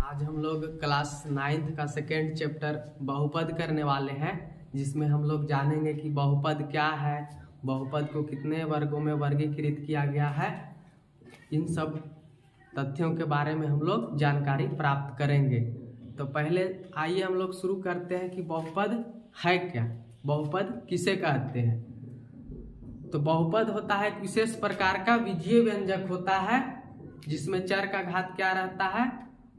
आज हम लोग क्लास 9th का सेकेंड चैप्टर बहुपद करने वाले हैं, जिसमें हम लोग जानेंगे कि बहुपद क्या है, बहुपद को कितने वर्गों में वर्गीकृत किया गया है। इन सब तथ्यों के बारे में हम लोग जानकारी प्राप्त करेंगे। तो पहले आइए हम लोग शुरू करते हैं कि बहुपद है क्या, बहुपद किसे कहते हैं। तो बहुपद होता है एक विशेष प्रकार का बीजीय व्यंजक होता है, जिसमें चर का घात क्या रहता है,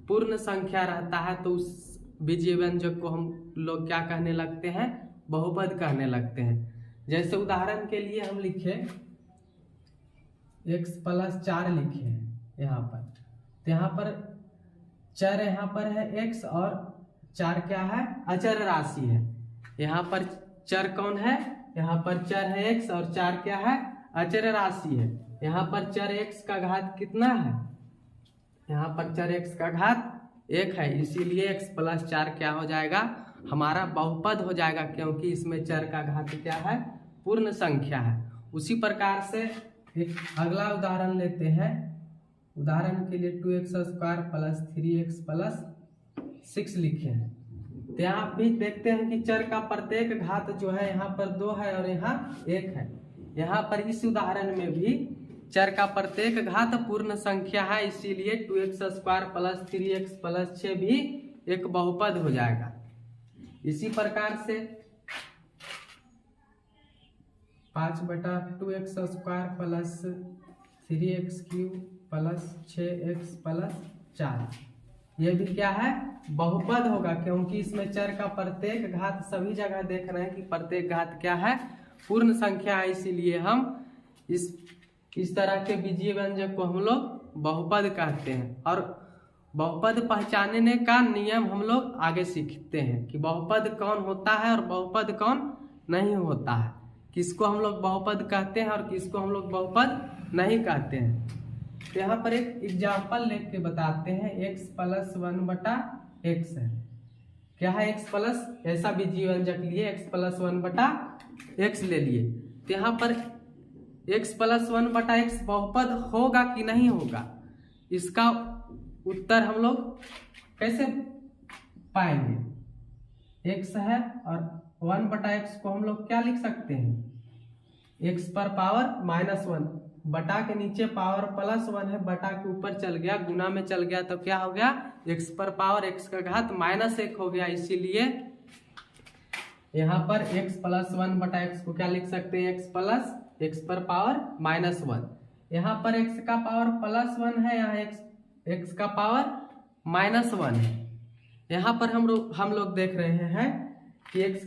पूर्ण संख्या रहता है। तो उस बीजीय व्यंजक को हम लोग क्या कहने लगते हैं, बहुपद कहने लगते हैं। जैसे उदाहरण के लिए हम लिखे x+4 लिखे हैं यहाँ पर, तो यहाँ पर चर यहाँ पर है x और 4 क्या है, अचर राशि है। यहाँ पर चर कौन है, यहाँ पर चर है x और 4 क्या है, अचर राशि है। यहाँ पर चर x का घात कितना है, यहाँ पर चर x का घात 1 है, इसीलिए x+4 क्या हो जाएगा, हमारा बहुपद हो जाएगा, क्योंकि इसमें चर का घात क्या है, पूर्ण संख्या है। उसी प्रकार से एक अगला उदाहरण लेते हैं। उदाहरण के लिए 2x² + 3x + 6 लिखे हैं। तो यहाँ भी देखते हैं कि चर का प्रत्येक घात जो है यहाँ पर 2 है और यहाँ 1 है। यहाँ पर इस उदाहरण में भी चर का प्रत्येक घात पूर्ण संख्या है, इसीलिए 2x² + 3x + 6 भी एक बहुपद हो जाएगा। इसी प्रकार से 5/2x² + 3x³ + 6x + 4 ये भी क्या है, बहुपद होगा, क्योंकि इसमें चर का प्रत्येक घात सभी जगह देख रहे हैं कि प्रत्येक घात क्या है, पूर्ण संख्या है। इसीलिए हम इस तरह के बीजीय व्यंजक को हम लोग बहुपद कहते हैं। और बहुपद पहचानने का नियम हम लोग आगे सीखते हैं कि बहुपद कौन होता है और बहुपद कौन नहीं होता है, किसको हम लोग बहुपद कहते हैं और किसको हम लोग बहुपद नहीं कहते हैं। तो यहाँ पर एक एग्जाम्पल लेके के बताते हैं। x+1/x है, क्या है x+ ऐसा बीजीय व्यंजक लिए, x+1/x ले लिए। तो यहाँ पर x+1/x बहुपद होगा कि नहीं होगा, इसका उत्तर हम लोग कैसे पाएंगे। x है और 1/x को हम लोग क्या लिख सकते हैं, x पर पावर -1, बटा के नीचे पावर +1 है, बटा के ऊपर चल गया, गुना में चल गया, तो क्या हो गया, x पर पावर x का घात -1 हो गया। इसीलिए यहाँ पर x+1/x को क्या लिख सकते हैं, x पर पावर -1। यहाँ पर x का पावर +1 है, यहाँ x का पावर -1 है। यहाँ पर हम लोग देख रहे हैं कि x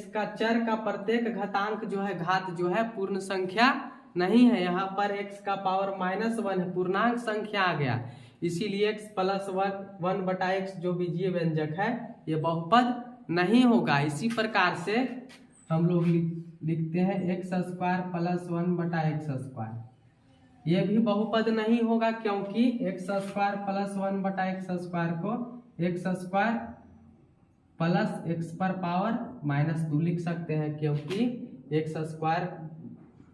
का चर का प्रत्येक घातांक जो है, घात जो है, पूर्ण संख्या नहीं है। यहाँ पर x का पावर -1 है, पूर्णांक संख्या आ गया, इसीलिए x+1/x जो बीजीय व्यंजक है ये बहुपद नहीं होगा। इसी प्रकार से हम लोग लिखते हैं x² + 1/x², ये भी बहुपद नहीं होगा, क्योंकि x² + 1/x² को x² + x पर पावर -2 लिख सकते हैं, क्योंकि x²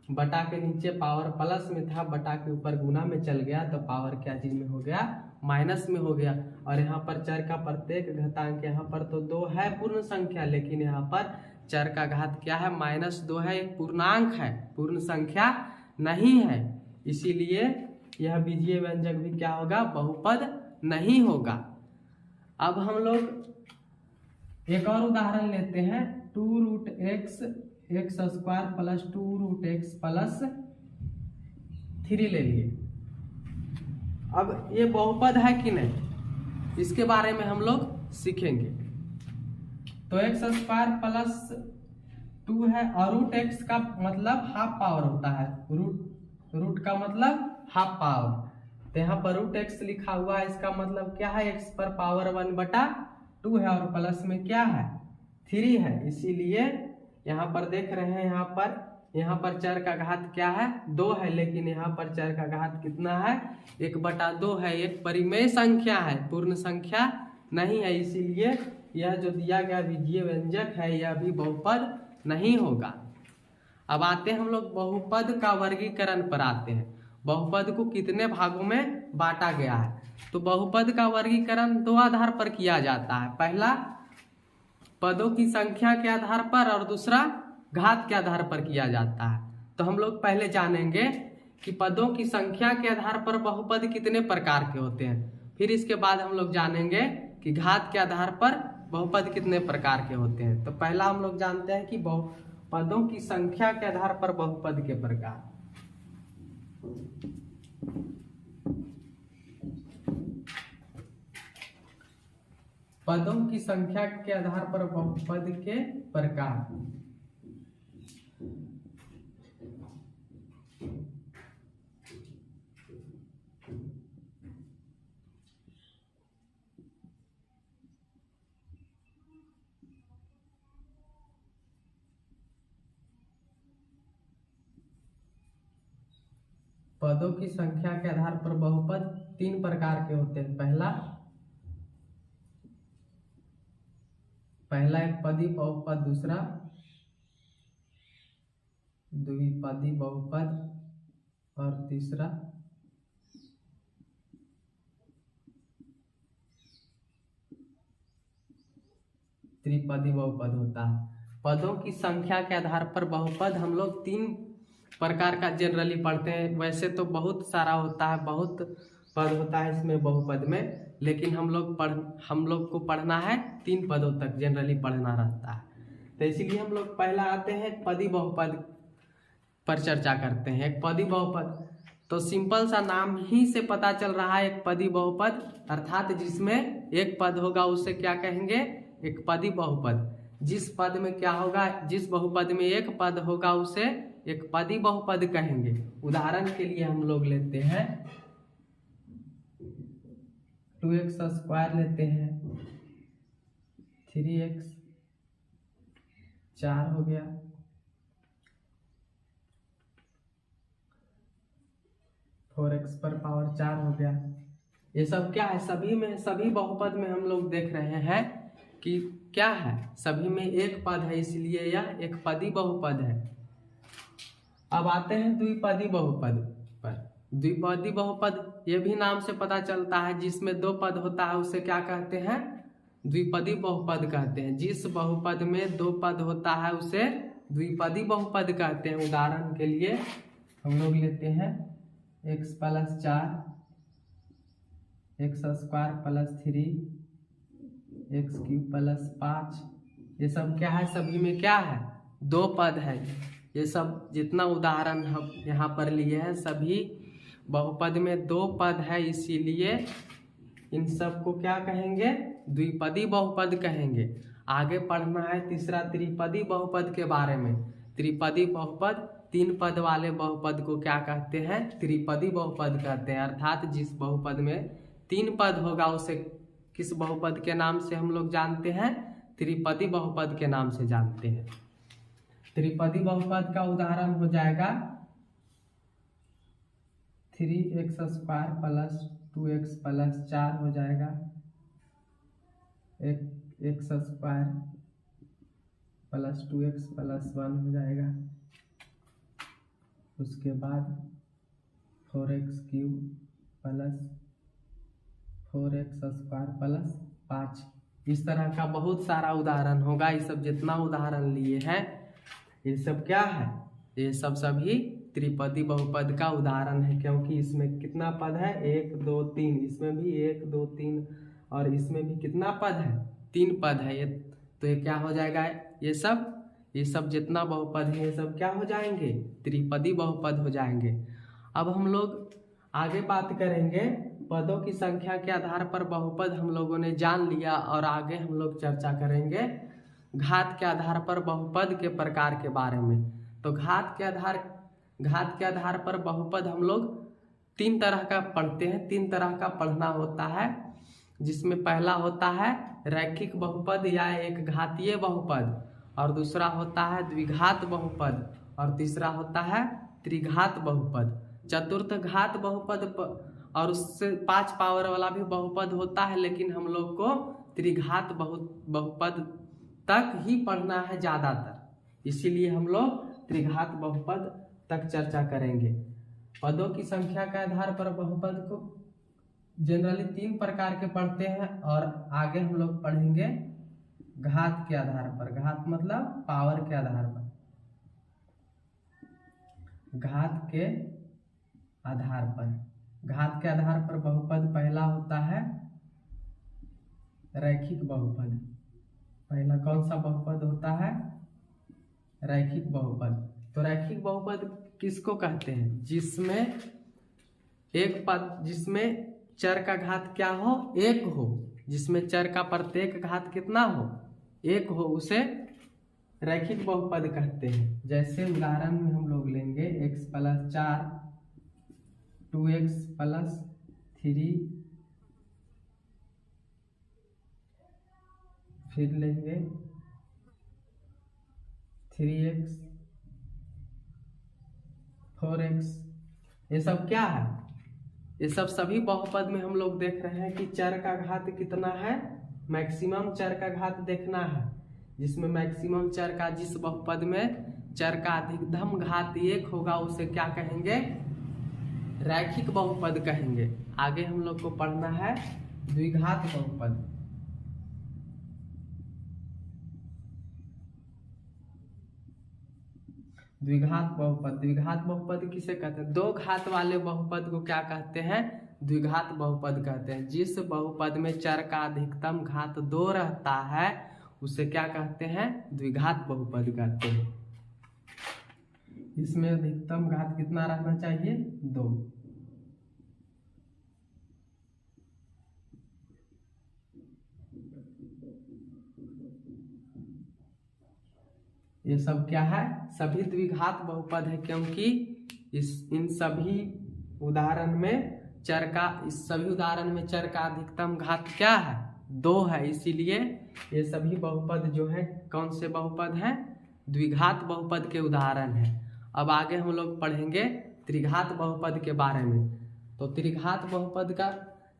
बटा के नीचे पावर प्लस में था, बटा के ऊपर गुना में चल गया, तो पावर क्या चीज में हो गया, माइनस में हो गया। और यहाँ पर चर का प्रत्येक घातांक, यहाँ पर तो 2 है पूर्ण संख्या, लेकिन यहाँ पर चर का घात क्या है, -2 है, एक पूर्णांक है, पूर्ण संख्या नहीं है। इसीलिए यह बीजीय व्यंजक भी क्या होगा, बहुपद नहीं होगा। अब हम लोग एक और उदाहरण लेते हैं। 2√x² + 2√x + 3 ले लिए। अब ये बहुपद है कि नहीं, इसके बारे में हम लोग सीखेंगे। तो x² + 2 है और √x का मतलब हाफ पावर होता है, रूट का मतलब हाफ पावर। तो यहाँ पर √x लिखा हुआ है, इसका मतलब क्या है, x पर पावर 1/2 है और प्लस में क्या है, 3 है। इसीलिए यहाँ पर देख रहे हैं, यहाँ पर चर का घात क्या है, 2 है, लेकिन यहाँ पर चर का घात कितना है, 1/2 है, एक परिमेय संख्या है, पूर्ण संख्या नहीं है। इसीलिए यह जो दिया गया बीजीय व्यंजक है यह भी बहुपद नहीं होगा। अब आते हैं हम लोग बहुपद का वर्गीकरण पर आते हैं। बहुपद को कितने भागों में बांटा गया है। तो बहुपद का वर्गीकरण दो आधार पर किया जाता है, पहला पदों की संख्या के आधार पर और दूसरा घात के आधार पर किया जाता है। तो हम लोग पहले जानेंगे कि पदों की संख्या के आधार पर बहुपद कितने प्रकार के होते हैं, फिर इसके बाद हम लोग जानेंगे कि घात के आधार पर बहुपद कितने प्रकार के होते हैं। तो पहला हम लोग जानते हैं कि पदों की संख्या के आधार पर बहुपद के प्रकार। पदों की संख्या के आधार पर बहुपद के प्रकार। पदों की संख्या के आधार पर बहुपद तीन प्रकार के होते हैं। पहला एक पदी बहुपद, दूसरा द्विपदी बहुपद और तीसरा त्रिपदी बहुपद होता है। पदों की संख्या के आधार पर बहुपद हम लोग तीन प्रकार का जनरली पढ़ते हैं। वैसे तो बहुत सारा होता है, बहुत पद होता है इसमें बहुपद में, लेकिन हम लोग को पढ़ना है तीन पदों तक जनरली पढ़ना रहता है। तो इसीलिए हम लोग पहला आते हैं पदी बहुपद पर चर्चा करते हैं। एक पदी बहुपद तो सिंपल सा नाम ही से पता चल रहा है, एक पदी बहुपद अर्थात जिसमें एक पद होगा उसे क्या कहेंगे, एक पदी बहुपद। जिस पद में क्या होगा, जिस बहुपद में एक पद होगा उसे एक पदी बहुपद कहेंगे। उदाहरण के लिए हम लोग लेते हैं 2x² लेते हैं, 3x 4 हो गया, 4x पर पावर 4 हो गया। ये सब क्या है, सभी बहुपद में हम लोग देख रहे हैं कि क्या है, सभी में एक पद है, इसलिए यह एक पदी बहुपद है। अब आते हैं द्विपदी बहुपद पर। द्विपदी बहुपद ये भी नाम से पता चलता है, जिसमें दो पद होता है उसे क्या कहते हैं, द्विपदी बहुपद कहते हैं। जिस बहुपद में दो पद होता है उसे द्विपदी बहुपद कहते हैं। उदाहरण के लिए हम लोग लेते हैं x + 4, x² + 3, x³ + 5। ये सब क्या है, सभी में क्या है, दो पद है। ये सब जितना उदाहरण हम यहाँ पर लिए हैं सभी बहुपद में दो पद है, इसीलिए इन सब को क्या कहेंगे, द्विपदी बहुपद कहेंगे। आगे पढ़ना है तीसरा त्रिपदी बहुपद के बारे में। त्रिपदी बहुपद तीन पद वाले बहुपद को क्या कहते हैं, त्रिपदी बहुपद कहते हैं। अर्थात जिस बहुपद में तीन पद होगा उसे किस बहुपद के नाम से हम लोग जानते हैं, त्रिपदी बहुपद के नाम से जानते हैं। त्रिपदी बहुपद का उदाहरण हो जाएगा 3x² + 2x + 4 हो जाएगा, x² + 2x + 1 हो जाएगा। उसके बाद 4x³ + 4x² + 5। इस तरह का बहुत सारा उदाहरण होगा। ये सब जितना उदाहरण लिए हैं ये सब क्या है, ये सब सभी त्रिपदी बहुपद का उदाहरण है, क्योंकि इसमें कितना पद है, 1 2 3, इसमें भी 1 2 3 और इसमें भी कितना पद है, 3 पद है। ये तो ये क्या हो जाएगा, ये सब जितना बहुपद है ये सब क्या हो जाएंगे, त्रिपदी बहुपद हो जाएंगे। अब हम लोग आगे बात करेंगे पदों की संख्या के आधार पर बहुपद हम लोगों ने जान लिया, और आगे हम लोग चर्चा करेंगे घात के आधार पर बहुपद के प्रकार के बारे में। तो घात के आधार पर बहुपद हम लोग तीन तरह का पढ़ते हैं, तीन तरह का पढ़ना होता है, जिसमें पहला होता है रैखिक बहुपद या एक घातीय बहुपद, और दूसरा होता है द्विघात बहुपद, और तीसरा होता है त्रिघात बहुपद। चतुर्थ घात बहुपद और उससे 5 पावर वाला भी बहुपद होता है, लेकिन हम लोग को त्रिघात बहुपद तक ही पढ़ना है ज़्यादातर, इसीलिए हम लोग त्रिघात बहुपद तक चर्चा करेंगे। पदों की संख्या के आधार पर बहुपद को जनरली 3 प्रकार के पढ़ते हैं और आगे हम लोग पढ़ेंगे घात के आधार पर। घात मतलब पावर के आधार पर। घात के आधार पर, घात के आधार पर बहुपद पहला होता है रैखिक बहुपद। पहला कौन सा बहुपद होता है? रैखिक बहुपद। तो रैखिक बहुपद किसको कहते हैं? जिसमें एक पद, जिसमें चर का घात क्या हो? 1 हो। जिसमें चर का प्रत्येक घात कितना हो? 1 हो, उसे रैखिक बहुपद कहते हैं। जैसे उदाहरण में हम लोग लेंगे x + 4, 2x + 3, फिर लेंगे 3x, 4x। ये सब क्या है? ये सब सभी बहुपद में हम लोग देख रहे हैं कि चर का घात कितना है? मैक्सिमम चर का घात देखना है। जिसमें मैक्सिमम चर का, जिस बहुपद में चर का अधिकतम घात 1 होगा उसे क्या कहेंगे? रैखिक बहुपद कहेंगे। आगे हम लोग को पढ़ना है द्विघात बहुपद। द्विघात बहुपद, द्विघात बहुपद किसे कहते हैं? 2 घात वाले बहुपद को क्या कहते हैं? द्विघात बहुपद कहते हैं। जिस बहुपद में चर का अधिकतम घात 2 रहता है उसे क्या कहते हैं? द्विघात बहुपद कहते हैं। इसमें अधिकतम घात कितना रहना चाहिए? 2। ये सब क्या है? सभी द्विघात बहुपद है, क्योंकि इन सभी उदाहरण में चर का, इस सभी उदाहरण में चर का अधिकतम घात क्या है? 2 है। इसीलिए ये सभी बहुपद जो है कौन से बहुपद हैं? द्विघात बहुपद के उदाहरण है। अब आगे हम लोग पढ़ेंगे त्रिघात बहुपद के बारे में। तो त्रिघात बहुपद का,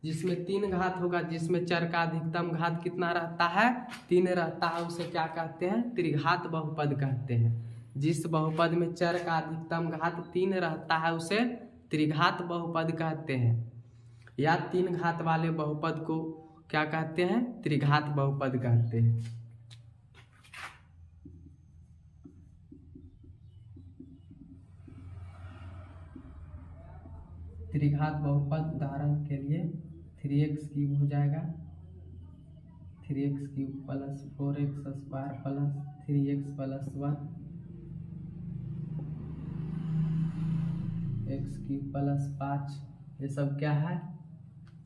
जिसमें 3 घात होगा, जिसमें चर का अधिकतम घात कितना रहता है? 3 रहता है, उसे क्या कहते हैं? त्रिघात बहुपद कहते हैं। जिस बहुपद में चर का अधिकतम घात 3 रहता है उसे त्रिघात बहुपद कहते हैं। या 3 घात वाले बहुपद को क्या कहते हैं? त्रिघात बहुपद कहते हैं। त्रिघात बहुपद उदाहरण के लिए 3x³ हो जाएगा, 3x³ + 4x² + 3x + 1, x³ + 5। ये सब क्या है?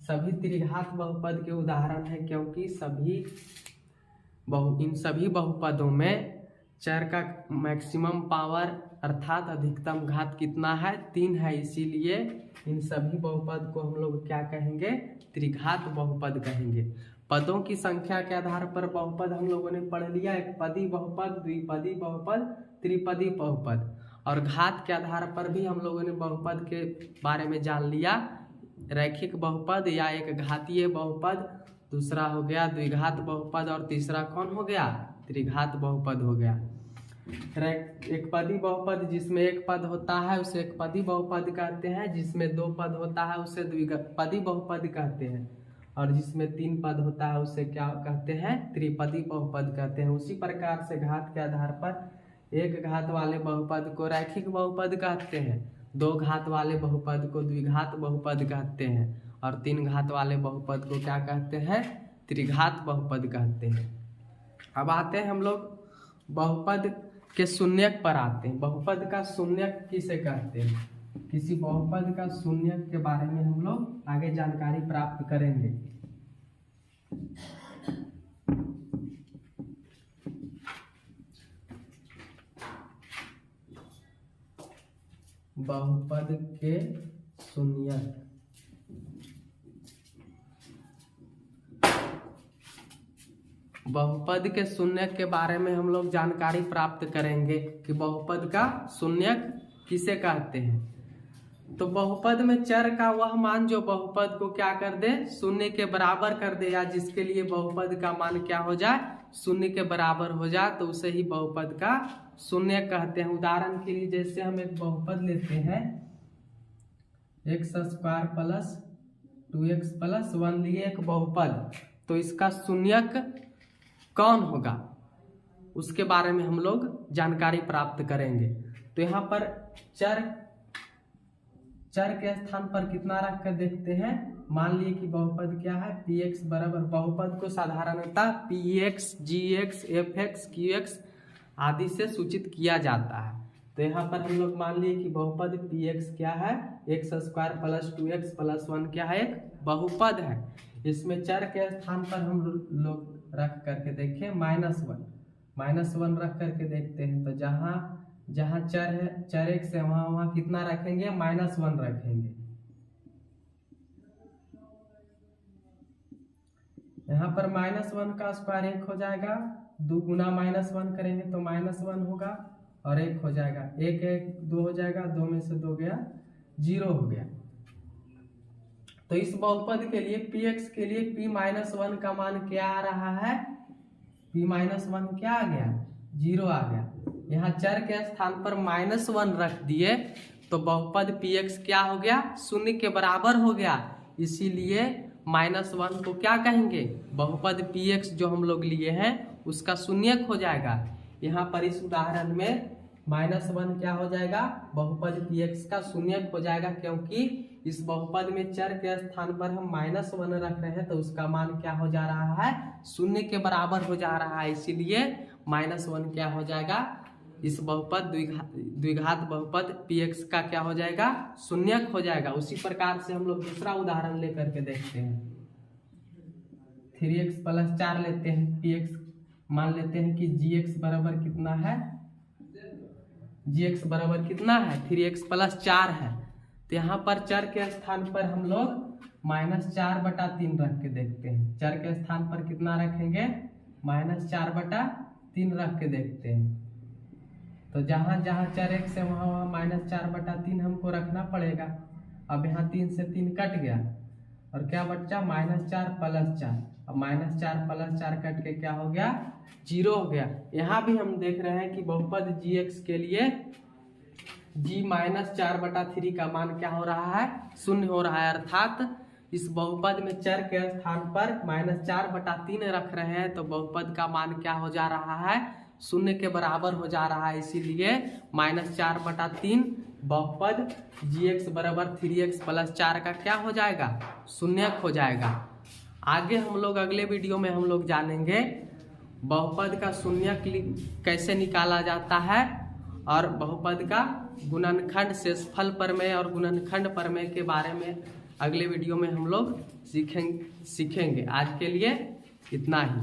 सभी त्रिघात बहुपद के उदाहरण है, क्योंकि इन सभी बहुपदों में चर का मैक्सिमम पावर अर्थात अधिकतम घात कितना है? 3 है। इसीलिए इन सभी बहुपद को हम लोग क्या कहेंगे? त्रिघात बहुपद कहेंगे। पदों की संख्या के आधार पर बहुपद हम लोगों ने पढ़ लिया। एक पदी बहुपद, द्विपदी बहुपद, त्रिपदी बहुपद। और घात के आधार पर भी हम लोगों ने बहुपद के बारे में जान लिया। रैखिक बहुपद या एक घातीय बहुपद, दूसरा हो गया द्विघात बहुपद, और तीसरा कौन हो गया? त्रिघात बहुपद हो गया। एक पदी बहुपद, जिसमें 1 पद होता है उसे एक पदी बहुपद कहते हैं। जिसमें 2 पद होता है उसे द्विपदी बहुपद कहते हैं। और जिसमें 3 पद होता है उसे क्या कहते हैं? त्रिपदी बहुपद कहते हैं। उसी प्रकार से घात के आधार पर 1 घात वाले बहुपद को रैखिक बहुपद कहते हैं, 2 घात वाले बहुपद को द्विघात बहुपद कहते हैं, और 3 घात वाले बहुपद को क्या कहते हैं? त्रिघात बहुपद कहते हैं। अब आते हैं हम लोग बहुपद के शून्यक पर आते हैं। बहुपद का शून्यक किसे कहते हैं? किसी बहुपद का शून्यक के बारे में हम लोग आगे जानकारी प्राप्त करेंगे। बहुपद के शून्यक। बहुपद के शून्यक के बारे में हम लोग जानकारी प्राप्त करेंगे कि बहुपद का शून्यक किसे कहते हैं। तो बहुपद में चर का वह मान जो बहुपद को क्या कर दे? शून्य के बराबर कर दे, या जिसके लिए बहुपद का मान क्या हो जाए? शून्य के बराबर हो जाए, तो उसे ही बहुपद का शून्य कहते हैं। उदाहरण के लिए जैसे हम एक बहुपद लेते हैं x² + 2x प्लस 1 लिए एक बहुपद, तो इसका शून्यक कौन होगा उसके बारे में हम लोग जानकारी प्राप्त करेंगे। तो यहाँ पर चर के स्थान पर कितना रख कर देखते हैं। मान लिए कि बहुपद क्या है, px बराबर, बहुपद को साधारणतः px, gx, fx, qx आदि से सूचित किया जाता है। तो यहाँ पर हम लोग मान लिए कि बहुपद px क्या है, x² प्लस 2x प्लस 1 क्या है, एक बहुपद है। इसमें चर के स्थान पर हम लोग रख करके देखें -1 रख करके देखते हैं। तो जहाँ चर है, चर x है, वहाँ कितना रखेंगे, -1 रखेंगे। यहाँ पर -1 का स्क्वायर 1 हो जाएगा, 2 गुना -1 करेंगे तो -1 होगा और 1 हो जाएगा, 1 1 2 हो जाएगा, 2 में से 2 गया, 0 हो गया। तो इस बहुपद के लिए px के लिए p-1 का मान क्या आ रहा है, p-1 क्या आ गया, 0 आ गया। यहाँ चर के स्थान पर -1 रख दिए तो बहुपद px क्या हो गया, शून्य के बराबर हो गया। इसीलिए -1 को क्या कहेंगे, बहुपद px जो हम लोग लिए हैं उसका शून्यक हो जाएगा। यहाँ पर इस उदाहरण में -1 क्या हो जाएगा, बहुपद px का शून्यक हो जाएगा, क्योंकि इस बहुपद में चर के स्थान पर हम -1 रख रहे हैं तो उसका मान क्या हो जा रहा है, शून्य के बराबर हो जा रहा है। इसीलिए -1 क्या हो जाएगा, इस बहुपद द्विघात बहुपद px का क्या हो जाएगा, शून्यक हो जाएगा। उसी प्रकार से हम लोग दूसरा उदाहरण लेकर के देखते हैं। 3x प्लस 4 लेते हैं, px मान लेते हैं कि gx बराबर कितना है, gx बराबर कितना है, 3x प्लस 4 है। तो यहाँ पर चर के स्थान पर हम लोग -4/3 रख के देखते हैं। चर के स्थान पर कितना रखेंगे, -4/3 रख के देखते हैं। तो जहाँ जहाँ चर x है वहाँ -4/3 हमको रखना पड़ेगा। अब यहाँ 3 से 3 कट गया और क्या बचा, -4 प्लस 4। अब -4 प्लस 4 कट के क्या हो गया, 0 हो गया। यहाँ भी हम देख रहे हैं कि बहुपद gx के लिए g-4/3 का मान क्या हो रहा है, 0 हो रहा है। अर्थात इस बहुपद में चर के स्थान पर -4/3 रख रहे हैं तो बहुपद का मान क्या हो जा रहा है, 0 के बराबर हो जा रहा है। इसीलिए -4/3 बहुपद gx बराबर 3x प्लस 4 का क्या हो जाएगा, शून्यक हो जाएगा। आगे हम लोग अगले वीडियो में हम लोग जानेंगे बहुपद का शून्यक कैसे निकाला जाता है और बहुपद का गुणनखंड, शेषफल प्रमेय और गुणनखंड प्रमेय के बारे में अगले वीडियो में हम लोग सीखेंगे। आज के लिए इतना ही।